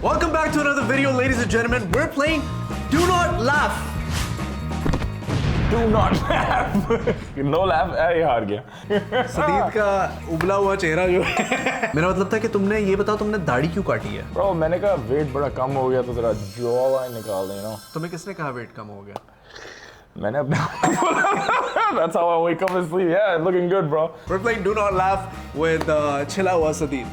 Welcome back to another video, ladies and gentlemen. We're playing Do Not Laugh. Do not laugh. No laugh. ये हार गया. सदीद का उबला हुआ चेहरा जो है. मेरा मतलब था कि तुमने ये बताओ तुमने दाढ़ी क्यों काटी है? Bro, मैंने कहा वेट बड़ा कम हो गया तो जरा जॉ निकाल देना. तुम्हें किसने कहा वेट कम हो गया? मैंने अपने That's how I wake up and sleep. Yeah, looking good, bro. We're playing Do Not Laugh with Chila Hua Sadeed.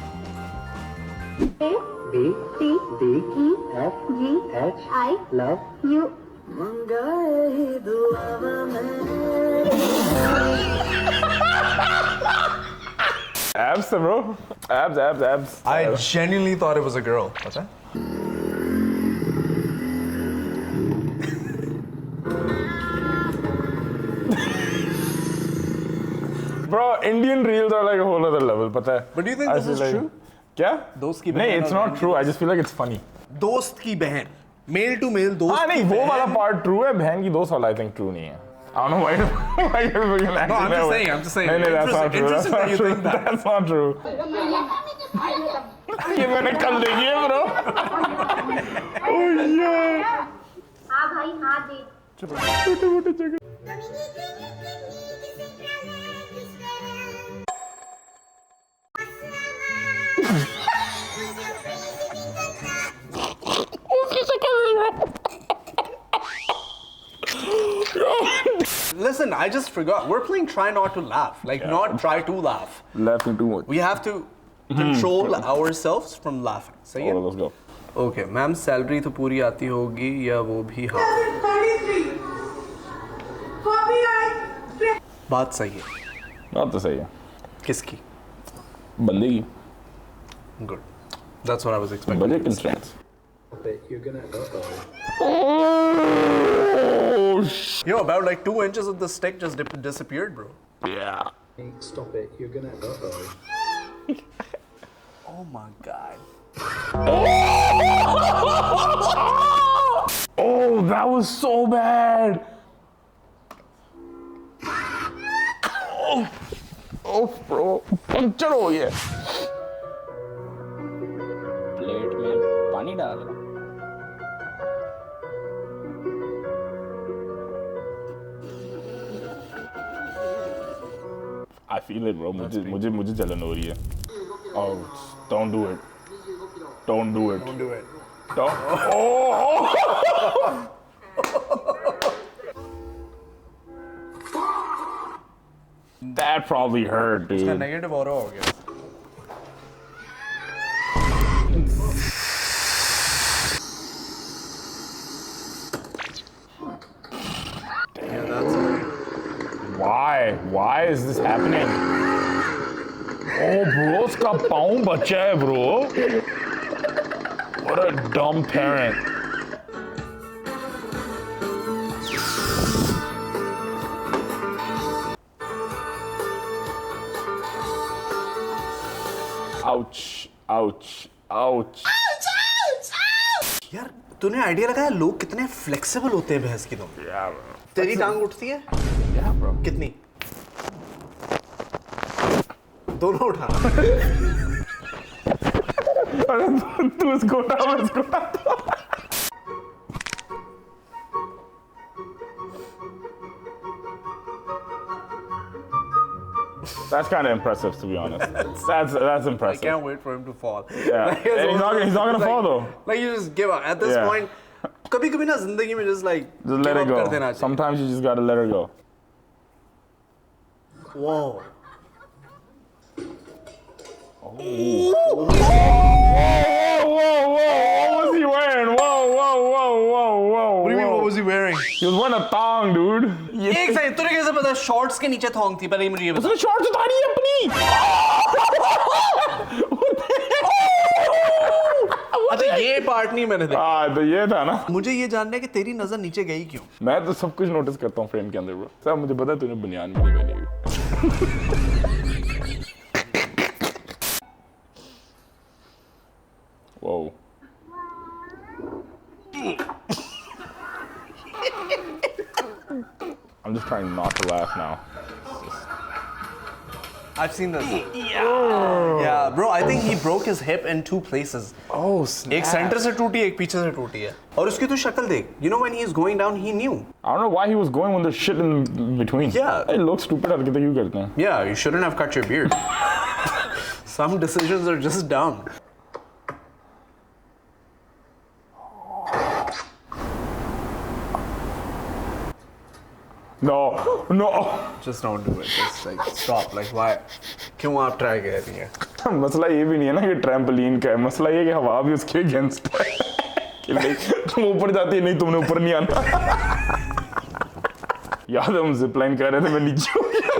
A B C D E F G H I love you. Abs, bro. Abs. I genuinely thought it was a girl. What's that? Bro, Indian reels are like a whole other level, पता है? But do you think this is true? क्या? दोस्त की नहीं, बहन it's और not true. I just feel like it's funny. दोस्त की बहन. Male to male दोस्त. हाँ नहीं, की वो बहन. वाला part true है, बहन की दोस्त वाला I think true नहीं है. I don't know why you're looking at No, I'm just saying. नहीं, that's not true. Interesting that you think that. That's not true. ये मैंने कल देखी है, bro. Oh yeah. हाँ भाई हाँ दे. छोटे-छोटे जगह. Listen, I just forgot. We're playing Try Not to Laugh. Like, not try to laugh. Laughing too much. We have to control ourselves from laughing. सही है? Alright, let's go. Okay, ma'am salary तो पूरी आती होगी या वो भी half? बात सही है. बात तो सही है. किसकी? बंदे की. Good. That's what I was expecting. Budget constraints. Yo, about like 2 inches of the stick just disappeared, bro. Yeah. Stop it, you're gonna Oh my god. Oh, that was so bad. Oh, bro. Puncture हो गया. Plate में पानी डाल रहा. I feel it, bro. मुझे जलन हो रही है. Oh, don't do it. Don't do it. Don't do it. Don't. Oh. That probably hurt, इसका dude. negative aura हो गया. Yeah, that's it. Why is this happening? Oh, bro, उसका पाँव बचा है, bro. What a dumb parent. Ouch. यार तूने idea लगाया लोग कितने फ्लेक्सिबल होते हैं भैंस की. तो Yeah, bro. तेरी टांग उठती है Yeah, bro. कितनी? दोनों उठा. तू इसको उठा, मैं इसको उठाता हूँ. That's kind of impressive, to be honest. That's I impressive. can't wait for him to fall. Yeah. Like, He's not gonna fall though. Like you just give up. At this Yeah. point, कभी-कभी ना जिंदगी में just like Just let give it up कर देना go. चाहिए. Sometimes you just gotta let her go. Whoa. Whoa! What was he wearing? Whoa! What do you mean? What was he wearing? He was wearing a thong, dude. एक second तूने कैसे पता shorts के नीचे थोंग थी? पहले ही मुझे ये बता. उसने शॉर्ट्स उतारी है अपनी. अच्छा ये पार्ट नहीं मैंने देखा. हाँ तो ये था ना. मुझे ये जानना है कि तेरी नजर नीचे गई क्यों? मैं तो सब कुछ नोटिस करता हूँ फ्रेम के अंदर, ब्रो. सब मुझे पता है तूने बनियान भी नहीं पहनी हुई. Whoa. I'm just trying not to laugh now. I've seen this. Yeah, bro. I think he broke his hip in 2 places. Oh, एक snap. सेंटर से टूटी एक पीछे से टूटी है और उसकी तो शक्ल देख you know when he is going down he knew I don't know why he was going when there's shit in between. Yeah. It looks stupid. हरकतें क्यों करते हैं? yeah you shouldn't have cut your beard some decisions are just dumb No. just don't do it just like stop like why क्यों आप try कर रही हैं मसला ये भी नहीं है ना कि ट्रैम्पोलिन का है, मसला ये कि हवा भी उसके अगेंस्ट है कि नहीं तुम ऊपर जाती है, नहीं तुमने ऊपर नहीं आना। याद है हम जिप लाइन कर रहे थे, मैं नीचे हो गया।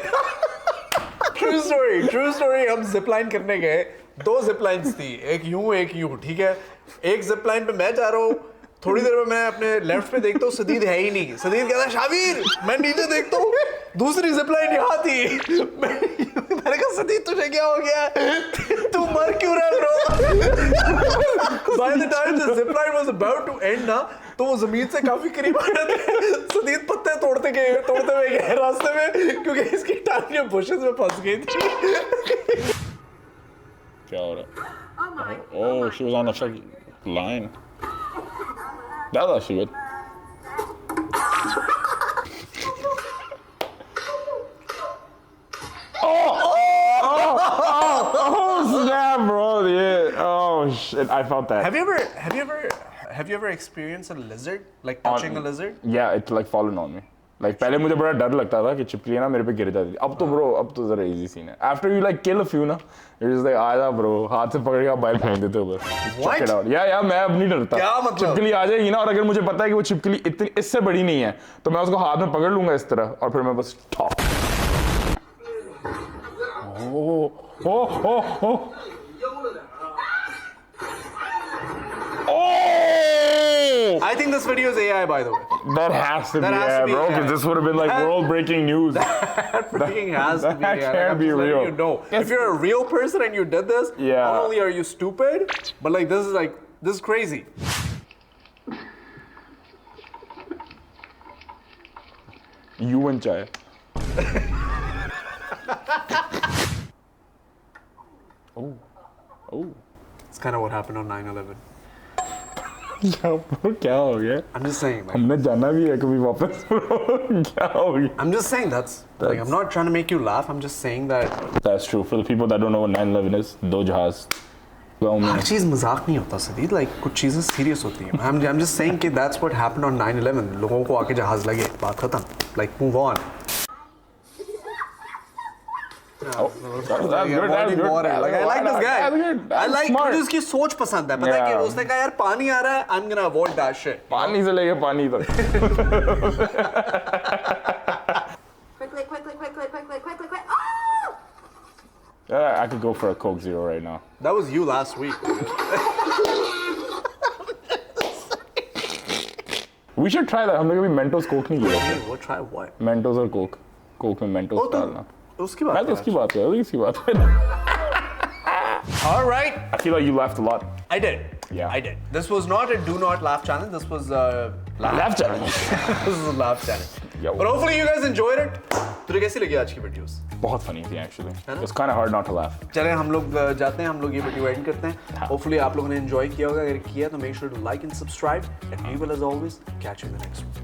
true story हम जिप लाइन करने गए, 2 जिप लाइन्स थी, एक यूं ठीक है। एक जिप लाइन पे मैं जा रहा हूँ, थोड़ी देर में मैं अपने लेफ्ट पे देखता हूँ सदीद है ही नहीं। सदीद कहता है शाबिर, मैं नीचे देखता हूँ दूसरी जिप लाइन यहाँ थी। मैंने कहा सदीद तुझे क्या हो गया, तू मर क्यों रहा bro. By the time the zip line was about to end ना, तो वो जमीन से काफी करीब आ रहे थे। सदीद पत्ते तोड़ते हुए गए रास्ते में क्योंकि इसकी टांगें बुशेस में फंस गई थी। क्या हो रहा है? Oh, she was on the line. That was actually good. Oh, snap, bro. Yeah. Oh, shit. I felt that. Have you ever experienced a lizard, like touching a lizard? Yeah, it's like fallen on me. Like पहले मुझे बड़ा डर लगता था कि छिपकली ना मेरे पे गिर जाती थी. अब तो bro, अब तो जरा easy scene है. After you like kill a few ना, you're just like आजा bro, हाथ से पकड़ के आप बाहर फेंक देते हो बस. What? Check it out. Yeah, मैं अब नहीं डरता. क्या मतलब? छिपकली आ जाएगी ना और अगर मुझे पता है कि वो छिपकली इतनी इससे बड़ी नहीं है, तो मैं उसको हाथ में पकड़ लूंगा इस तरह और फिर मैं बस top. Oh! I think this video is AI, by the way. That has to That be has to AI, be bro, AI. because this would have been like world-breaking news. That freaking has to be that AI. can't I'm be just letting real. You know, if you're a real person and you did this, Yeah. not only are you stupid, but like this is crazy. You and chai. Oh. It's kind of what happened on 9/11. क्या हो गया? I'm just saying. Like, हमने जाना भी है कभी वापस. क्या हो गया? I'm just saying like I'm not trying to make you laugh. I'm just saying that. That's true. For the people that don't know what 9/11 is, दो जहाज. हर चीज मजाक नहीं होता सदीद. Like कुछ चीजें serious होती हैं. I'm just saying कि that's what happened on 9/11. लोगों को आके जहाज लगे, बात खत्म. Like move on. Oh, that's good. That's good. Like I like this guy. That's good. I like smart. मुझे उसकी सोच पसंद है. पता है Yeah. कि उसने कहा यार पानी आ रहा है. I'm gonna avoid that shit. पानी से लेके पानी तक. Quick. Oh! Yeah, I could go for a Coke Zero right now. That was you last week. We should try that. हम लोग कभी Mentos Coke नहीं किया. We'll try what? Mentos और Coke. Coke में Mentos डालना. उसकी मैं बात तो उसकी बात कर रहा हूँ, इसकी बात कर All right. I feel like you laughed a lot. I did. Yeah. I did. This was not a do not laugh challenge. This was a Laugh challenge. This is a laugh challenge. Yo. But hopefully you guys enjoyed it. तुझे कैसी लगी आज की videos? बहुत funny थी actually. It's kind of hard not to laugh. चले हम लोग जाते हैं, हम लोग ये वीडियो एंड करते हैं. Hopefully आप लोगों ने enjoy किया होगा. अगर किया तो make sure to like and subscribe. And we will as always catch you in the next one.